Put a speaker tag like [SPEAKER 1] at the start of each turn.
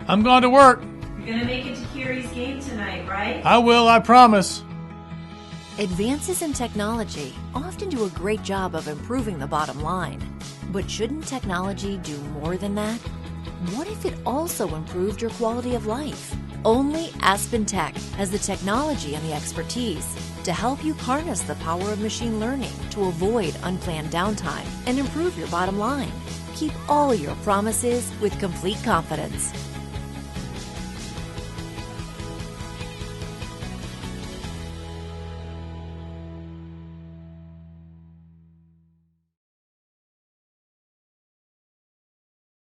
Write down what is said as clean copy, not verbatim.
[SPEAKER 1] I'm going to work.
[SPEAKER 2] You're going to make it to Kiri's game tonight, right?
[SPEAKER 1] I will, I promise.
[SPEAKER 3] Advances in technology often do a great job of improving the bottom line. But shouldn't technology do more than that? What if it also improved your quality of life? Only AspenTech has the technology and the expertise to help you harness the power of machine learning to avoid unplanned downtime and improve your bottom line. Keep all your promises with complete confidence.